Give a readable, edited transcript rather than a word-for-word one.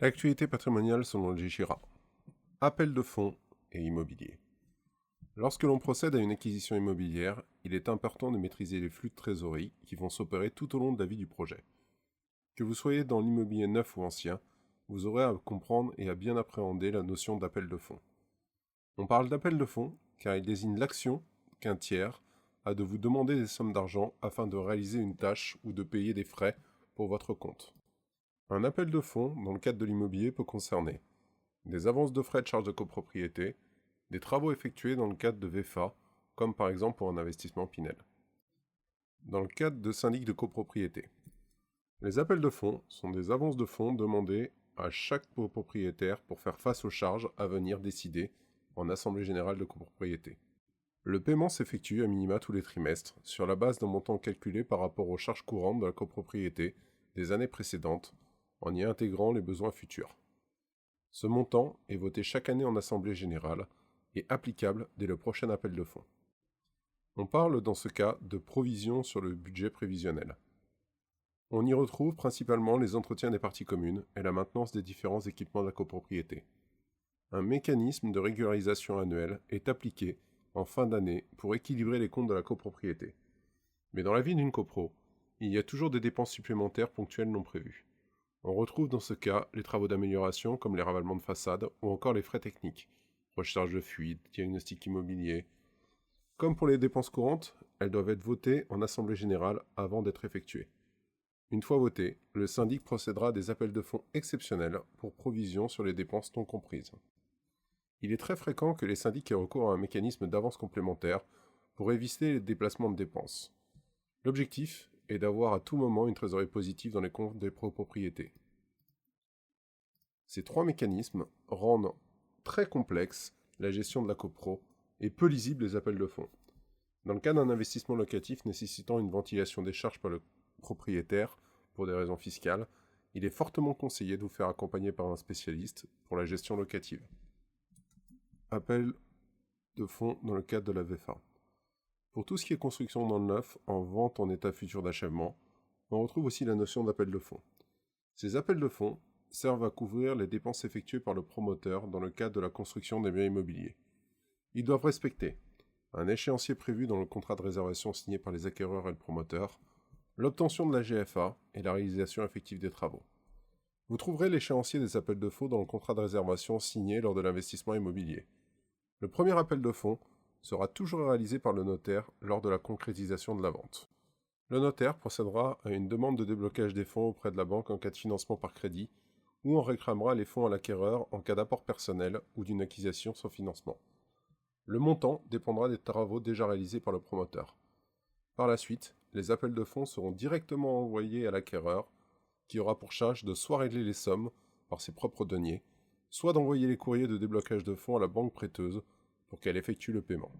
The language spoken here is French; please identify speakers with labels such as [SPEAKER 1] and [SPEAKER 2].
[SPEAKER 1] L'actualité patrimoniale selon le GIRA. Appel de fonds et immobilier. Lorsque l'on procède à une acquisition immobilière, il est important de maîtriser les flux de trésorerie qui vont s'opérer tout au long de la vie du projet. Que vous soyez dans l'immobilier neuf ou ancien, vous aurez à comprendre et à bien appréhender la notion d'appel de fonds. On parle d'appel de fonds car il désigne l'action qu'un tiers a de vous demander des sommes d'argent afin de réaliser une tâche ou de payer des frais pour votre compte. Un appel de fonds dans le cadre de l'immobilier peut concerner des avances de frais de charges de copropriété, des travaux effectués dans le cadre de VFA, comme par exemple pour un investissement Pinel. Dans le cadre de syndic de copropriété, les appels de fonds sont des avances de fonds demandées à chaque copropriétaire pour faire face aux charges à venir décidées en assemblée générale de copropriété. Le paiement s'effectue à minima tous les trimestres, sur la base d'un montant calculé par rapport aux charges courantes de la copropriété des années précédentes, en y intégrant les besoins futurs. Ce montant est voté chaque année en assemblée générale et applicable dès le prochain appel de fonds. On parle dans ce cas de provision sur le budget prévisionnel. On y retrouve principalement les entretiens des parties communes et la maintenance des différents équipements de la copropriété. Un mécanisme de régularisation annuelle est appliqué en fin d'année pour équilibrer les comptes de la copropriété. Mais dans la vie d'une copro, il y a toujours des dépenses supplémentaires ponctuelles non prévues. On retrouve dans ce cas les travaux d'amélioration comme les ravalements de façade ou encore les frais techniques, recherche de fuite, diagnostic immobilier. Comme pour les dépenses courantes, elles doivent être votées en assemblée générale avant d'être effectuées. Une fois votées, le syndic procédera à des appels de fonds exceptionnels pour provision sur les dépenses non comprises. Il est très fréquent que les syndics aient recours à un mécanisme d'avance complémentaire pour éviter les déplacements de dépenses. L'objectif est d'avoir à tout moment une trésorerie positive dans les comptes des propriétés. Ces trois mécanismes rendent très complexe la gestion de la copro et peu lisible les appels de fonds. Dans le cas d'un investissement locatif nécessitant une ventilation des charges par le propriétaire pour des raisons fiscales, il est fortement conseillé de vous faire accompagner par un spécialiste pour la gestion locative. Appel de fonds dans le cadre de la VFA. Pour tout ce qui est construction dans le neuf, en vente en état futur d'achèvement, on retrouve aussi la notion d'appel de fonds. Ces appels de fonds servent à couvrir les dépenses effectuées par le promoteur dans le cadre de la construction des biens immobiliers. Ils doivent respecter un échéancier prévu dans le contrat de réservation signé par les acquéreurs et le promoteur, l'obtention de la GFA et la réalisation effective des travaux. Vous trouverez l'échéancier des appels de fonds dans le contrat de réservation signé lors de l'investissement immobilier. Le premier appel de fonds sera toujours réalisé par le notaire lors de la concrétisation de la vente. Le notaire procédera à une demande de déblocage des fonds auprès de la banque en cas de financement par crédit ou en réclamera les fonds à l'acquéreur en cas d'apport personnel ou d'une acquisition sans financement. Le montant dépendra des travaux déjà réalisés par le promoteur. Par la suite, les appels de fonds seront directement envoyés à l'acquéreur, qui aura pour charge de soit régler les sommes par ses propres deniers, soit d'envoyer les courriers de déblocage de fonds à la banque prêteuse pour qu'elle effectue le paiement.